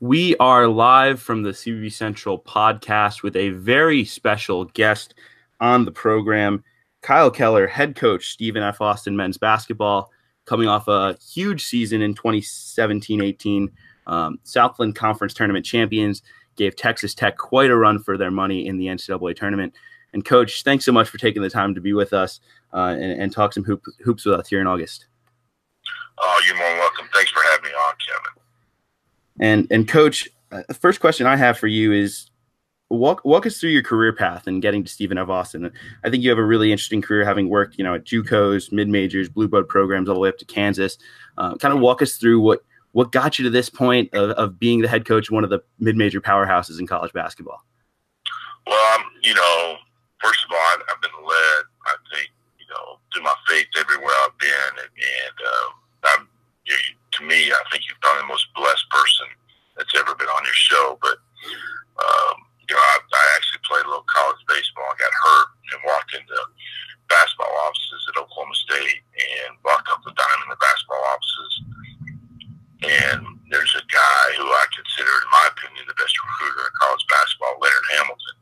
We are live from the CBB Central podcast with a very special guest on the program, Kyle Keller, head coach, Stephen F. Austin men's basketball, coming off a huge season in 2017-18. Southland Conference tournament champions, gave Texas Tech quite a run for their money in the NCAA tournament. And Coach, thanks so much for taking the time to be with us and talk some hoops with us here in August. Oh, you're more welcome. Thanks for having me on, Kevin. And Coach, the first question I have for you is walk us through your career path and getting to Stephen F. Austin. I think you have a really interesting career, having worked, at JUCOs, mid-majors, blue blood programs, all the way up to Kansas. Kind of walk us through what got you to this point of being the head coach of one of the mid-major powerhouses in college basketball. Well, first of all, I've been led, I think, through my faith everywhere I've been, and to me, I think you've been the most blessed person that's ever been on your show. But I actually played a little college baseball. I got hurt and walked into basketball offices at Oklahoma State and walked up and down in the basketball offices. And there's a guy who I consider, in my opinion, the best recruiter in college basketball, Leonard Hamilton,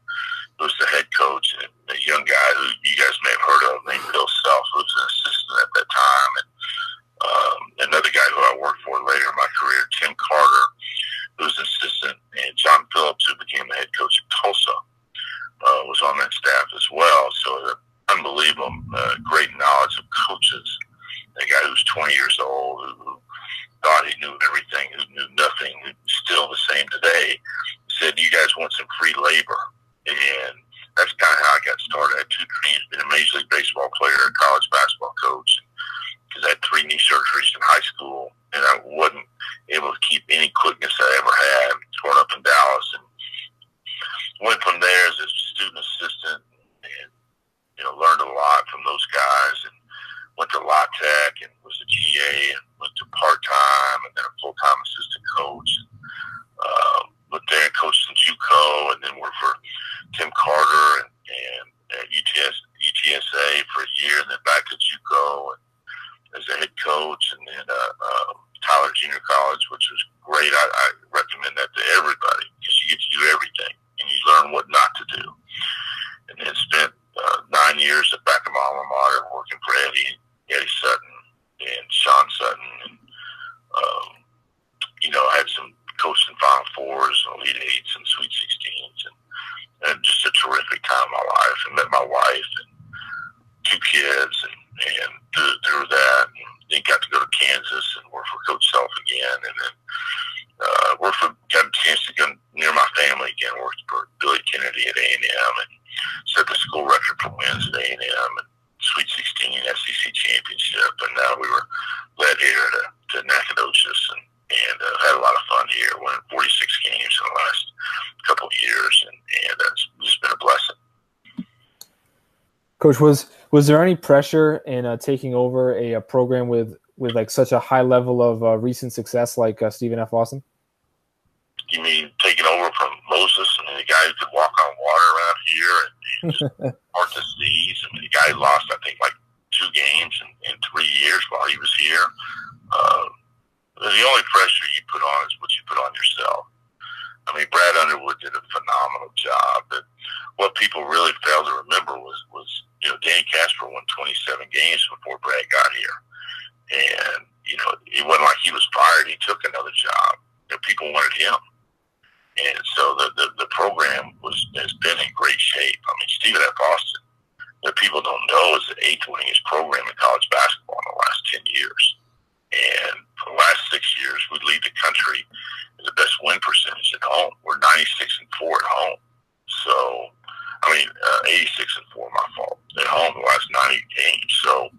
who's the head coach, and a young guy who you guys may have heard of named Bill Self, who was an assistant at that time. And another guy who I worked for later in my career, Tim Carter, who was an assistant, and John Phillips, who became the head coach at Tulsa, was on that staff as well. So unbelievable, great knowledge of coaches. A guy who's 20 years old, who thought he knew everything, who knew nothing, who's still the same today, said, "You guys want some free labor." And that's kind of how I got started. I had two dreams: being a Major League Baseball player, a college basketball coach, because I had 3 knee surgeries in high school, and I wasn't able to keep any quickness I ever had growing up in Dallas. And went from there as a student assistant, and learned a lot from those guys, and went to La Tech and was a GA, and went to part-time and then a full-time assistant coach. Went there and coached in JUCO, and then worked for Tim Carter and at UTSA for a year, and then back to JUCO and as a head coach, and then Tyler Junior College, which was great. I recommend that to everybody because you get to do everything and you learn what not to do. And then spent 9 years back in my alma mater working for Eddie Sutton and Sean Sutton, and I had some coached in Final Fours and Elite Eights and Sweet 16s, and just a terrific time in my life. And met my wife and 2 kids, and through that, and then got to go to Kansas and work for Coach Self again, and then got a chance to go near my family again. Worked for Billy Kennedy at A&M and set the school record for wins at A&M and Sweet 16 SEC championship, and now we were led here to Nacogdoches and had a lot of fun here. Won 46 games in the last couple of years, and that's just been a blessing. Coach, was there any pressure in taking over a program with like such a high level of recent success like Stephen F. Austin? You mean taking over from Moses? I mean, the guy who could walk on water around here and just part the seas. I mean, the guy lost, I think, like 2 games in 3 years while he was here. The only pressure you put on is what you put on yourself. I mean, Brad Underwood did a phenomenal job, but what people really failed to remember was Danny Casper won 27 games before Brad got here. And, it wasn't like he was fired. He took another job. People wanted him. And so the program has been in great shape. I mean, Stephen F. Austin, what people don't know, is the 8th winningest program in college basketball in the last 10 years. And for the last 6 years, we lead the country with the best win percentage at home. We're 96-4 at home. So, 86-4, my fault, at home the last 90 games. So,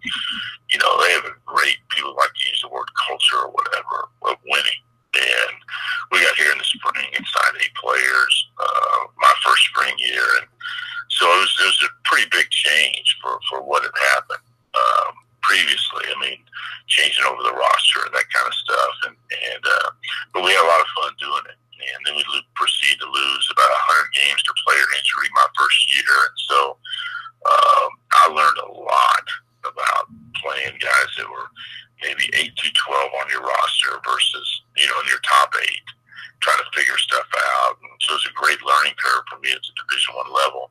they have a great, people like to use the word culture or whatever, of winning. And we got here in the spring and signed 8 players, my first spring year. And so it was a pretty big change for what had happened previously. I mean, changing over the roster and that kind of stuff. But we had a lot of fun doing it. And then we proceeded to lose about 100 games to player injury my first year. And so I learned a lot about playing guys that were maybe 8 to 12 on your roster versus, in your top 8. trying to figure stuff out. And so it was a great learning curve for me at the Division I level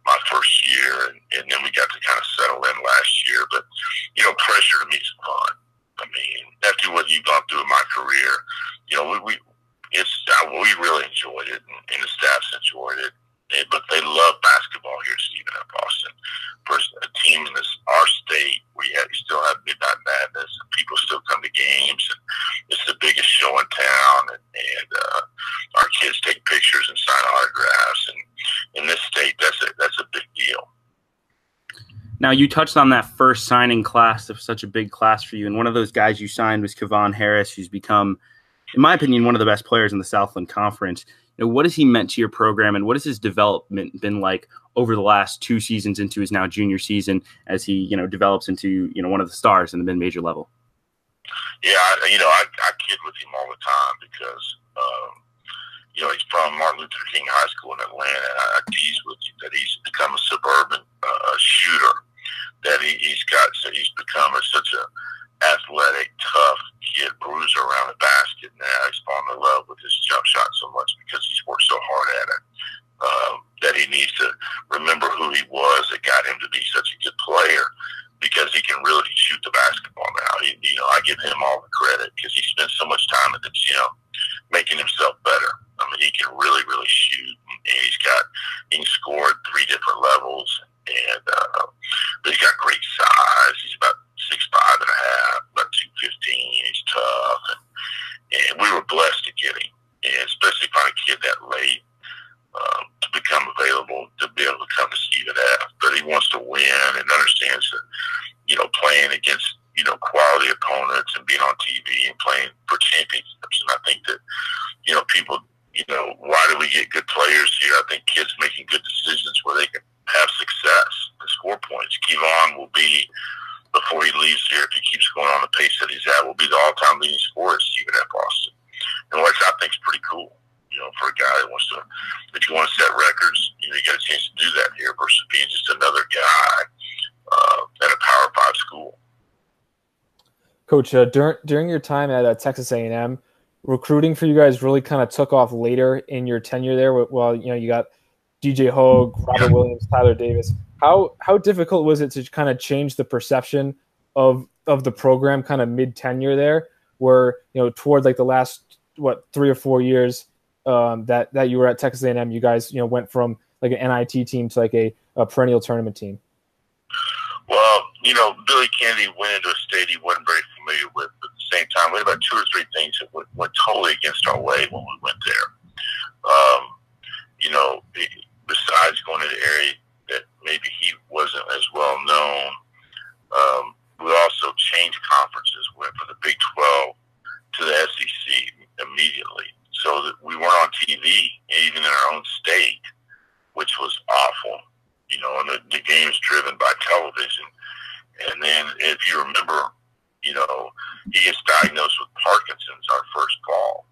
my first year, and then we got to kind of settle in last year. But, pressure to me is fun. I mean, after what you've gone through in my career, we really enjoyed it, and the staff's enjoyed it. But they love basketball here at Stephen F. Austin. For a team in our state where you still have Midnight Madness, and people still come to games, and it's the biggest show in town, and our kids take pictures and sign autographs, and in this state, that's a big deal. Now, you touched on that first signing class of such a big class for you, and one of those guys you signed was Kevon Harris, who's become, in my opinion, one of the best players in the Southland Conference. What has he meant to your program, and what has his development been like over the last 2 seasons into his now junior season as he, develops into, one of the stars in the mid-major level? Yeah, I kid with him all the time because, he's from Martin Luther King High School in Atlanta. I tease with him that he's become a suburban shooter, that he's become such a athletic, tough kid, bruiser around the basket. Now he's fallen in love with his jump shot so much because he's worked so hard at it, that he needs to remember who he was that got him to be such a good player, because he can really shoot the basketball now. I give him all the credit because he spent so much time at the gym making himself better. I mean, he can really, really shoot, and he can score at 3 different levels, and but he's got great size. He's about 6'5.5", about 215. He's tough, and we were blessed to get him, and especially find a kid that late to become available to be able to come to Stephen F. But he wants to win and understands that, playing against quality opponents and being on TV and playing for championships. And I think that people, why do we get good players here? I think kids making good decisions where they can have success and score points. Kevon will be, before he leaves here, if he keeps going on the pace that he's at, will be the all-time leading scorer at Stephen F. Austin. And which I think is pretty cool, for a guy that wants to, if you want to set records, you got a chance to do that here versus being just another guy at a Power 5 school. Coach, during your time at Texas A&M, recruiting for you guys really kind of took off later in your tenure there. Well, you got DJ Hogue, Robert Williams, Tyler Davis. How difficult was it to kind of change the perception of the program kind of mid-tenure there, where, toward like the last, 3 or 4 years that you were at Texas A&M, you guys, went from like an NIT team to like a perennial tournament team? Well, Billy Kennedy went into a state he wasn't very familiar with, but at the same time, we had about 2 or 3 things that went totally against our way when we went there. Besides going to the area that maybe he wasn't as well known, we also changed conferences. We went from the Big 12 to the SEC immediately, so that we weren't on TV, even in our own state, which was awful. And the game's driven by television. And then, if you remember, he gets diagnosed with Parkinson's our first fall.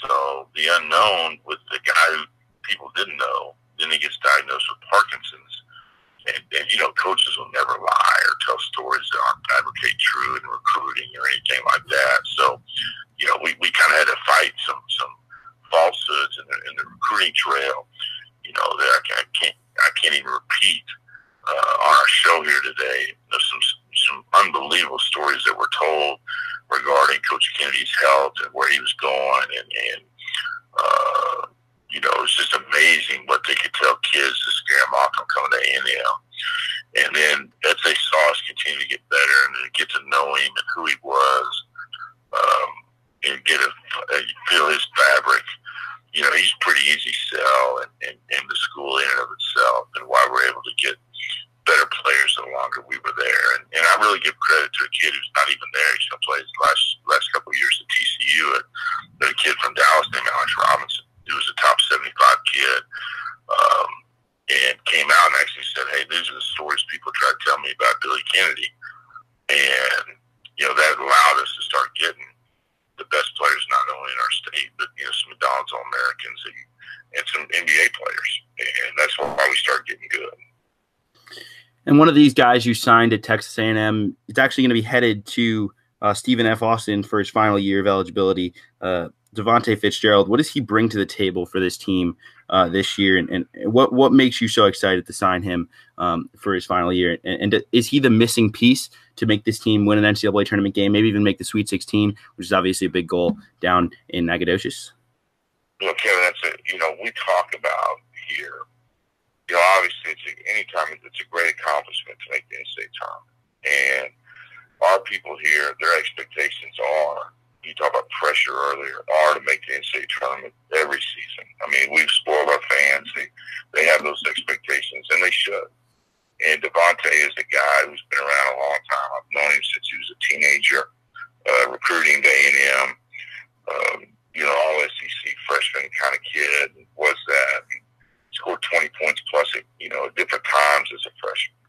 So the unknown with the guy who people didn't know, then he gets diagnosed with Parkinson's. And coaches will never lie or tell stories that aren't fabricate true in recruiting or anything like that. So, we kind of had to fight some falsehoods in the recruiting trail, that I can't even repeat on our show here today. There's some unbelievable stories that were told regarding Coach Kennedy's health and where he was going, and it's just amazing what they could tell kids to scare them off from coming to A&M. And then as they saw us continue to get better and get to know him and who he was, and feel his fabric, he's pretty easy sell, and the school in and of itself, and why we're able to get better players the longer we were there. And I really give credit to a kid who's not even there. He's going to play his last couple of years at TCU, but a kid from Dallas named Alex Robinson. He was a top 75 kid, and came out and actually said, hey, these are the stories people try to tell me about Billy Kennedy. And, that allowed us to start getting the best players, not only in our state, but, some McDonald's All-Americans and some NBA players. And that's why we started getting good. And one of these guys you signed at Texas A&M, it's actually going to be headed to Stephen F. Austin for his final year of eligibility Devontae Fitzgerald, what does he bring to the table for this team this year, and what makes you so excited to sign him for his final year? And is he the missing piece to make this team win an NCAA tournament game, maybe even make the Sweet 16, which is obviously a big goal down in Nacogdoches? Well, Kevin, we talk about here. Obviously, anytime it's a great accomplishment to make the NCAA tournament, and our people here, their expectations are. You talked about pressure earlier, are to make the NCAA tournament every season. I mean, we've spoiled our fans. They have those expectations, and they should. And Devontae is a guy who's been around a long time. I've known him since he was a teenager, recruiting to A&M. All SEC freshman kind of kid was that. Scored 20 points plus at different times as a freshman.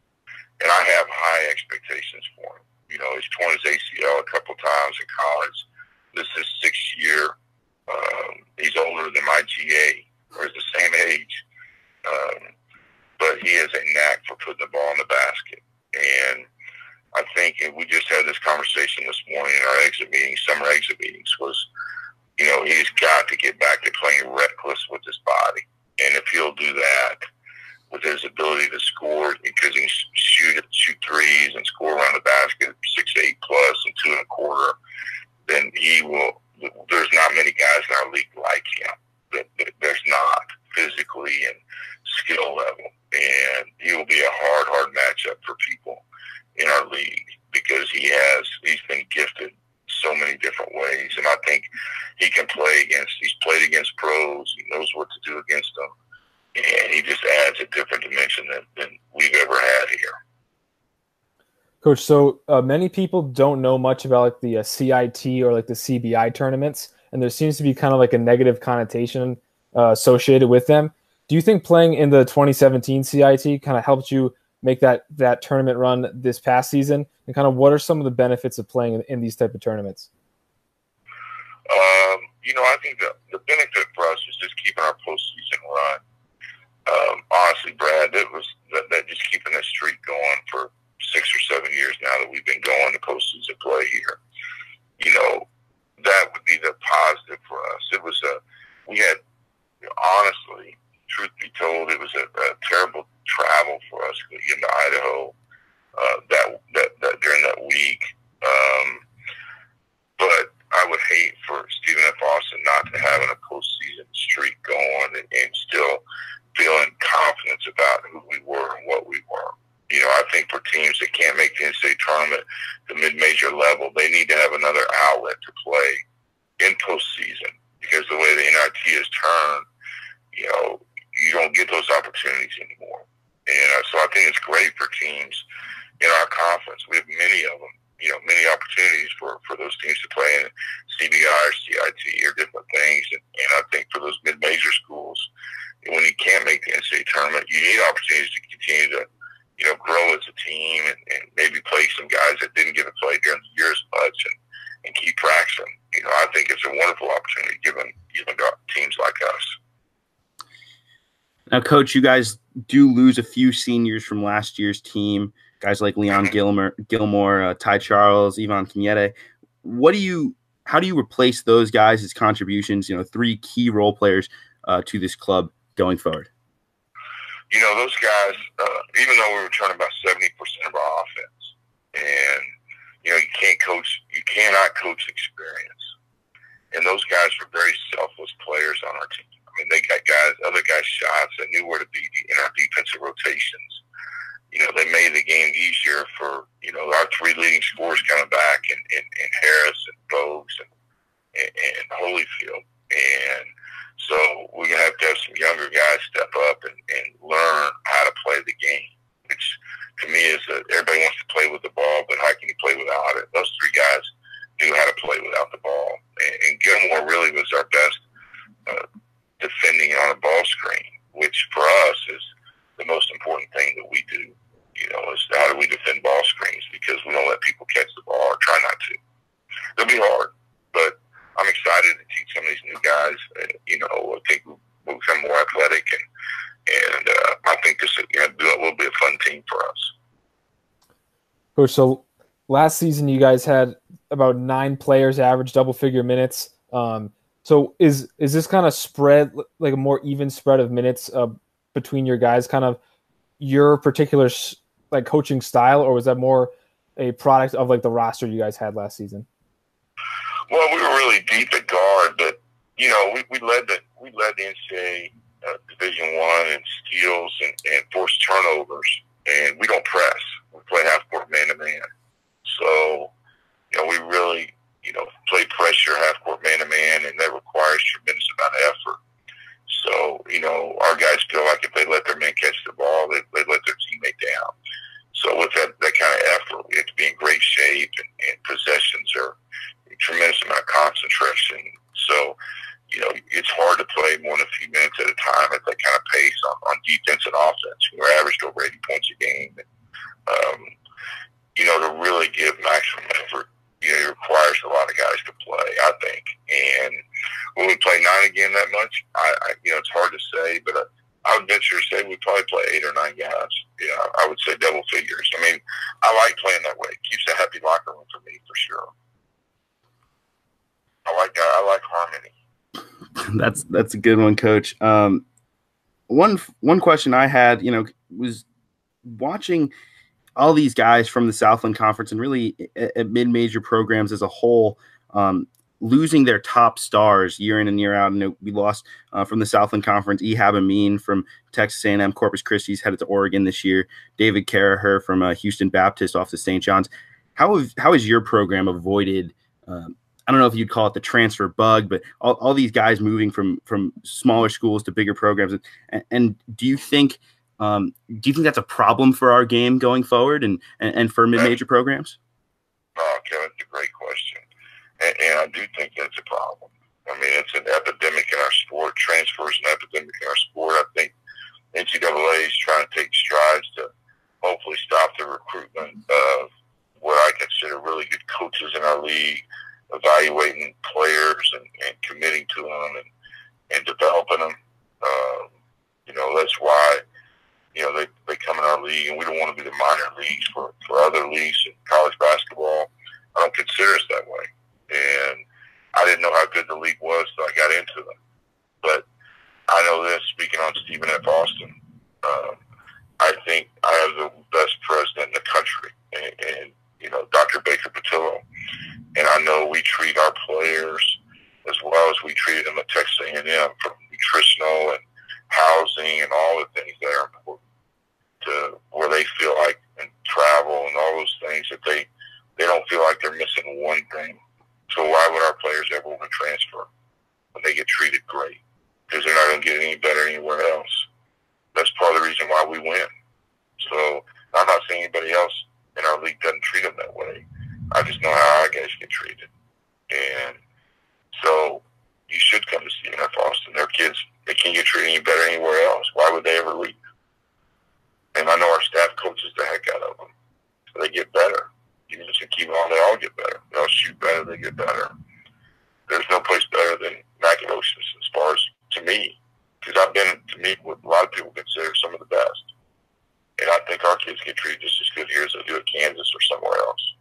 And I have high expectations for him. He's torn his ACL a couple times in college. This is his 6th year. He's older than my GA, or is the same age. But he has a knack for putting the ball in the basket. And I think we just had this conversation this morning in our summer exit meetings, was, he's got to get back to playing reckless with his body. And if he'll do that with his ability to score, because he can shoot threes and score around the basket 6-8 plus and 2.25, then he will. There's not many guys in our league like him. There's not, physically and skill level, and he will be a hard matchup for people in our league because he's been gifted so many different ways, and I think he can play against. He's played against pros. He knows what to do against them, and he just adds a different dimension than we've ever had here. Coach, so many people don't know much about like the CIT or like the CBI tournaments, and there seems to be kind of like a negative connotation associated with them. Do you think playing in the 2017 CIT kind of helped you make that tournament run this past season? And kind of what are some of the benefits of playing in these type of tournaments? I think the benefit for us is just keeping our postseason run. Honestly, Brad, that just keeping that streak going for 6 or 7 years now that we've been going to postseason play here. That would be the positive for us. We had, honestly, truth be told, it was a terrible travel for us getting to Idaho that during that week. But I would hate for Stephen F. Austin not to have a postseason streak going and still feeling confidence about who we were and what we were. I think for teams that can't make the NCAA tournament, the mid-major level, they need to have another outlet to play in postseason, because the way the NIT is turned, you don't get those opportunities anymore. And so I think it's great for teams in our conference. We have many of them, many opportunities for those teams to play in CBI or CIT or different things. And I think for those mid-major schools, when you can't make the NCAA tournament, you need opportunities to continue to grow as a team and maybe play some guys that didn't get to play during the year as much and keep practicing. I think it's a wonderful opportunity given teams like us. Now, Coach, you guys do lose a few seniors from last year's team, guys like Leon Gilmore, Ty Charles, Ivan Cañete. How do you replace those guys' contributions, 3 key role players to this club going forward? Those guys, even though we were turning about 70% of our offense, and, you cannot coach experience. And those guys were very selfless players on our team. I mean, they got other guys shots. They knew where to be in our defensive rotations. They made the game easier for, our 3 leading scorers coming back in Harris and Bogues and Holyfield. And so we're going to have some younger guys step up and learn how to play the game, which to me is everybody wants to play with the ball, but how can you play without it? Those 3 guys knew how to play without the ball. And Gilmore really was our best defending on a ball screen, which for us is the most important thing that we do, is how do we defend ball screens, because we don't let people catch the ball or try not to. It'll be hard, but I'm excited to teach some of these new guys. I think we'll become more athletic, and I think this will be a fun team for us. Coach, so last season you guys had about 9 players average double-figure minutes. So is this kind of spread, like a more even spread of minutes between your guys, kind of your particular like coaching style, or was that more a product of like the roster you guys had last season? Well, we were really deep at guard, but you know, we led the NCAA Division I in steals and forced turnovers, and we don't press. We play half court man to man. So, you know, we really, you know, play pressure half court man to man, and that requires tremendous amount of effort. So, you know, our guys feel like if they let their men catch the ball, they let their teammate down. So with that kind of effort, we have to be in great shape, and possessions are a tremendous amount of concentration. So, you know, it's hard to play more than a few minutes at a time at that kind of pace on defense and offense. We're averaged over 80 points a game. You know, to really give maximum effort, you know, it requires a lot of guys to play, I think. And will we play 9 again that much? I you know, it's hard to say, but I would venture to say we probably play 8 or 9 guys. Yeah, I would say double figures. I mean, I like playing that way. It keeps a happy locker room for me, for sure. I like harmony. That's a good one, Coach. One question I had, you know, was watching all these guys from the Southland Conference and really at mid-major programs as a whole, losing their top stars year in and year out. And we lost from the Southland Conference, Ehab Amin from Texas A&M, Corpus Christi headed to Oregon this year, David Caraher from Houston Baptist off to St. John's. How has your program avoided I don't know if you'd call it the transfer bug, but all these guys moving from smaller schools to bigger programs? And do you think that's a problem for our game going forward and for mid-major programs? Oh, Kevin, it's a great question. And I do think that's a problem. I mean, it's an epidemic in our sport. Transfer is an epidemic in our sport. I think NCAA is trying to take strides to hopefully stop the recruitment of what I consider really good coaches in our league, evaluating players and committing to them and developing them. You know, that's why, you know, they come in our league, and we don't want to be the minor leagues for other leagues in college basketball. I don't consider us that way. And I didn't know how good the league was until I got into them. But I know this, speaking on Stephen F. Austin, I think I have the best president in the country, and you know, Dr. Baker Patillo. And I know we treat our players as well as we treated them at Texas A&M, from nutritional and housing and all the things that are important, to where they feel like, and travel and all those things, that they don't feel like they're missing one thing. So why would our players ever want to transfer when they get treated great? Because they're not going to get any better anywhere else. That's part of the reason why we win. So I'm not saying anybody else in our league doesn't treat them that way. I just know how our guys get treated. And so you should come to Stephen F. Austin. Their kids, they can't get treated any better anywhere else. Why would they ever leave? And I know our staff coaches the heck out of them. So they get better. You can just keep on, they all get better. They all shoot better, they get better. There's no place better than Nacogdoches as far as, to me, because I've been to meet what a lot of people consider some of the best. And I think our kids get treated just as good here as they do at Kansas or somewhere else.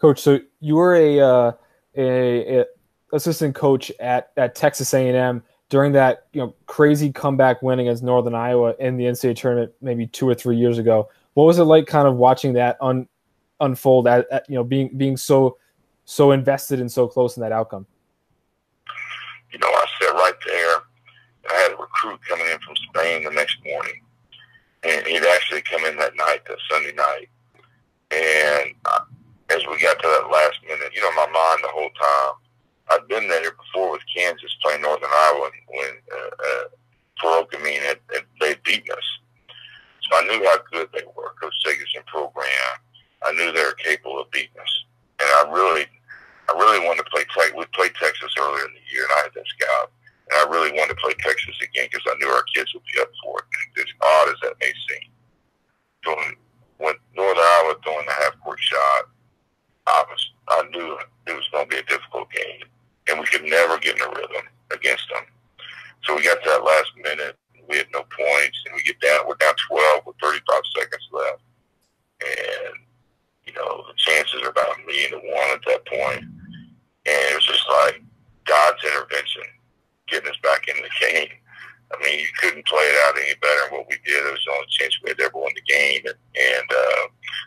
Coach, so you were a assistant coach at Texas A&M during that, you know, crazy comeback win against Northern Iowa in the NCAA tournament maybe 2 or 3 years ago. What was it like, kind of watching that unfold? At you know, being so invested and so close in that outcome. You know, I sat right there. I had a recruit coming in from Spain the next morning, and he'd actually come in that Sunday night. And as we got to that last minute, you know, my mind the whole time, I'd been there before with Kansas playing Northern Iowa when Farouk Amin they'd beaten us. So I knew how good they were, Coach Sagerson program. I knew they were capable of beating us. And I really wanted to play Texas. We played Texas earlier in the year, and I had that scout. And I really wanted to play Texas again because I knew our kids would be up for it. And as odd as that may seem. So when Northern Iowa throwing the half-court shot, I knew it was going to be a difficult game. And we could never get in a rhythm against them. So we got to that last minute. We had no points, and we're down 12 with 35 seconds left. And, you know, the chances are about 1,000,000 to 1 at that point. And it was just like, only chance we had ever won the game. And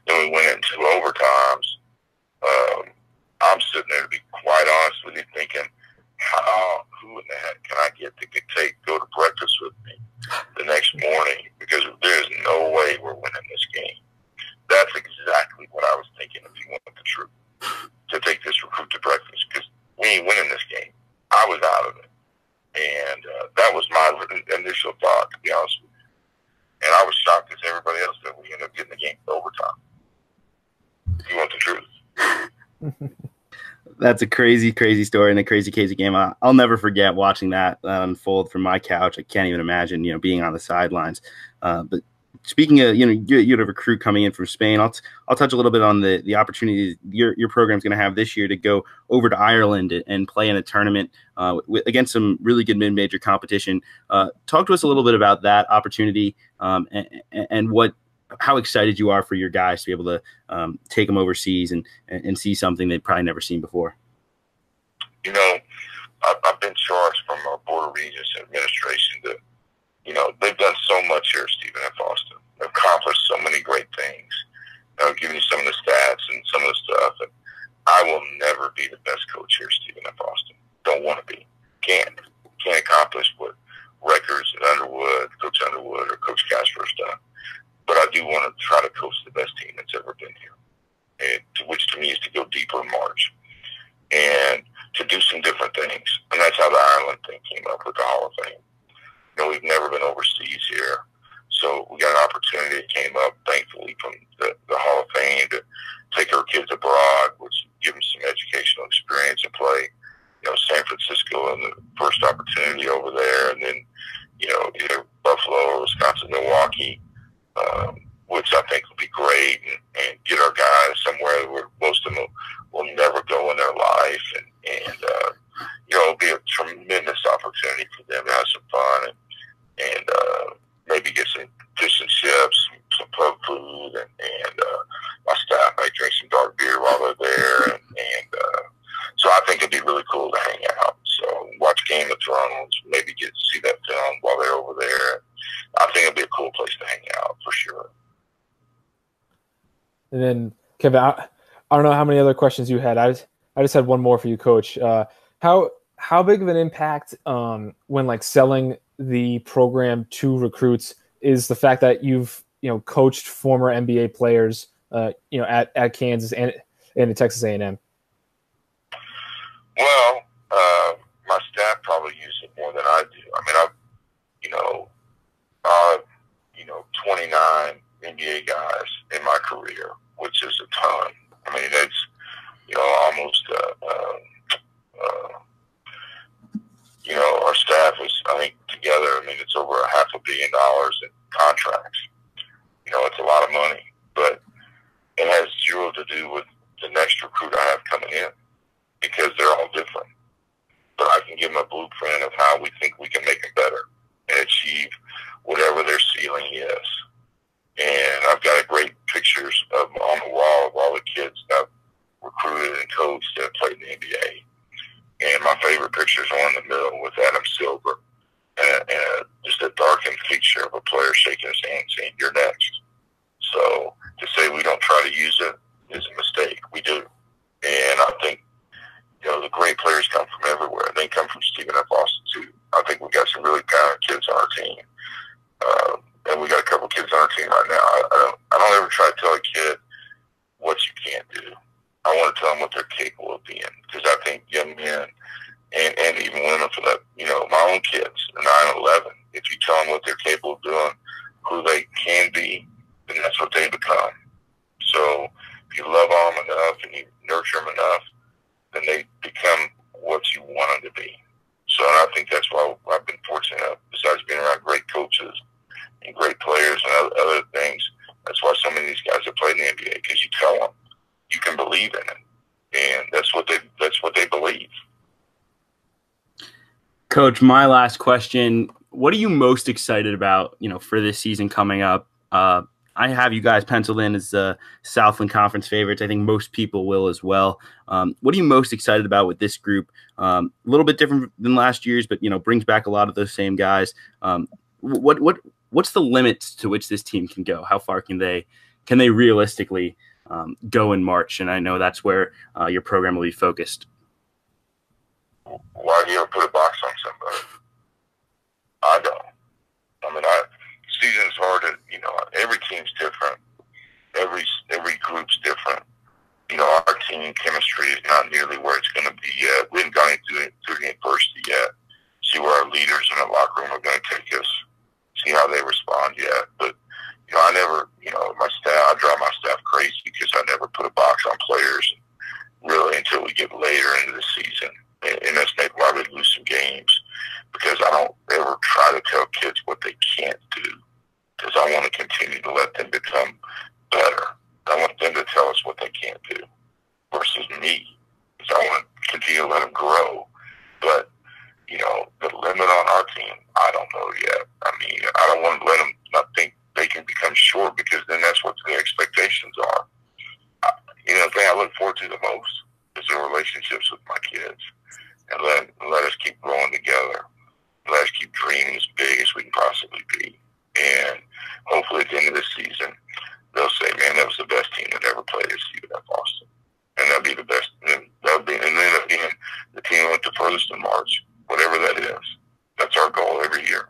then we went into overtimes. I'm sitting there, to be quite honest with you, thinking, who in the heck can I get that could go to breakfast with me the next morning? Because there's no way we're winning this game. That's exactly what I was thinking, if you want the truth, to take this recruit to breakfast, because we ain't winning this game. I was out of it. And that was my initial thought, to be honest with you. And I was shocked as everybody else that we ended up getting the game to overtime. If you want the truth. That's a crazy, crazy story and a crazy, crazy game. I'll never forget watching that unfold from my couch. I can't even imagine, being on the sidelines. But speaking of, you had a recruit coming in from Spain. I'll touch a little bit on the opportunity your program's going to have this year to go over to Ireland and play in a tournament against some really good mid-major competition. Talk to us a little bit about that opportunity and how excited you are for your guys to be able to take them overseas and see something they've probably never seen before. I've been charged from our Board of Regents administration that, they've done so much here at Stephen F. Austin. They've accomplished so many great things. I'll give you some of the stats and some of the stuff. And I will never be the best coach here at Stephen F. Austin. Don't want to be. Can't accomplish what records at Coach Underwood, or Coach Castro's done. But I do want to try to coach the best team that's ever been here, and which to me is to go deeper in March and to do some different things. And that's how the Ireland thing came up with the Hall of Fame. We've never been overseas here, so we got an opportunity that came up, thankfully, from the Hall of Fame to take our kids abroad, which give them some educational experience and play, San Francisco and the first opportunity over there, and then, either Buffalo or Wisconsin, Milwaukee, which I think will be great, and get our guys somewhere where most of them will never go in their life, and it'll be a tremendous opportunity for them to have some fun and maybe get some fish and chips, some pub food, and my staff might drink some dark beer while they're there, and so I think it'd be really cool to hang out. So watch Game of Thrones, maybe get to see that film while they're over there. I think it'd be a cool place to hang out for sure. And then, Kevin, I don't know how many other questions you had. I just had one more for you, Coach. How big of an impact when selling the program to recruits is the fact that you've coached former NBA players at Kansas and at Texas A&M? Well, my staff probably use it more than I do. I mean, I've 29 NBA guys in my career, which is a ton. I mean, it's almost our staff is, I think, together, it's over $500 million in contracts. It's a lot of money, but it has zero to do with the next recruit I have coming in, because they're all different. But I can give them a blueprint of how we think we can make them better and achieve whatever their ceiling is. And I've got great pictures of on the wall of all the kids that I've recruited and coached that have played in the NBA. And my favorite picture is one in the middle with Adam Silver, and just a darkened picture of a player shaking his hand saying, "You're next." So to say we don't try to use it is a mistake. We do. And I think, the great players come from everywhere. They come from Stephen F. Austin, too. I think we got some really talented kids on our team. And we got a couple kids on our team right now. I don't ever try to tell a kid what you can't do. I want to tell them what they're capable of being, because I think young men and even women for that, my own kids, 9-11, if you tell them what they're capable of doing, who they can be, then that's what they become. So if you love them enough and you nurture them enough, then they become what you want them to be. So I think that's why I've been fortunate, besides being around great coaches and great players and other things, that's why so many of these guys have played in the NBA, because you tell them you can believe in it, and that's what they believe. Coach, my last question: what are you most excited about, for this season coming up? I have you guys penciled in as the Southland Conference favorites. I think most people will as well. What are you most excited about with this group? A little bit different than last year's, but brings back a lot of those same guys. What what's the limits to which this team can go? How far can they realistically go in March? And I know that's where your program will be focused. Why do you ever put a box on somebody? I don't. I mean, season's hard to, every team's different. Every group's different. Our team chemistry is not nearly where it's going to be yet. We haven't gone through the adversity yet. See where our leaders in the locker room are going to take us. See how they respond yet. But, I never, my staff, I drive my staff crazy because I never put a box on players really until we get later into the season. And that's maybe why we lose some games, because I don't ever try to tell kids what they can't do, because I want to continue to let them become better. I want them to tell us what they can't do versus me, because I want to continue to let them grow. But, the limit on our team, I don't know yet. I mean, I don't want to let them not think they can become short, because then that's what their expectations are. The thing I look forward to the most is the relationships with my kids. And let us keep growing together. Let us keep dreaming as big as we can possibly be. And hopefully at the end of the season, they'll say, man, that was the best team that ever played at CBF Austin. And that'll be the best. And then again, the team went the furthest in March, whatever that is. That's our goal every year.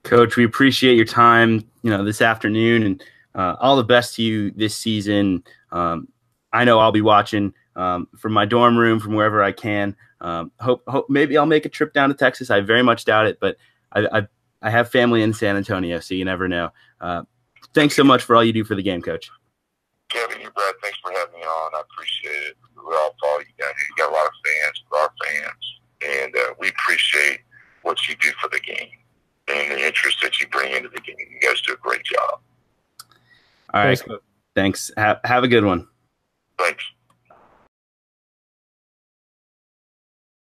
Coach, we appreciate your time, this afternoon, and all the best to you this season. I know I'll be watching from my dorm room, from wherever I can. Hope maybe I'll make a trip down to Texas. I very much doubt it, but I have family in San Antonio, so you never know. Thanks so much for all you do for the game, Coach. Kevin, you Brad, thanks for having me on. I appreciate it. We all follow you down here. You got a lot of fans, our fans, and we appreciate what you do for the game and the interest that you bring into the game. You guys do a great job. All right. Thanks. Have a good one. Thanks.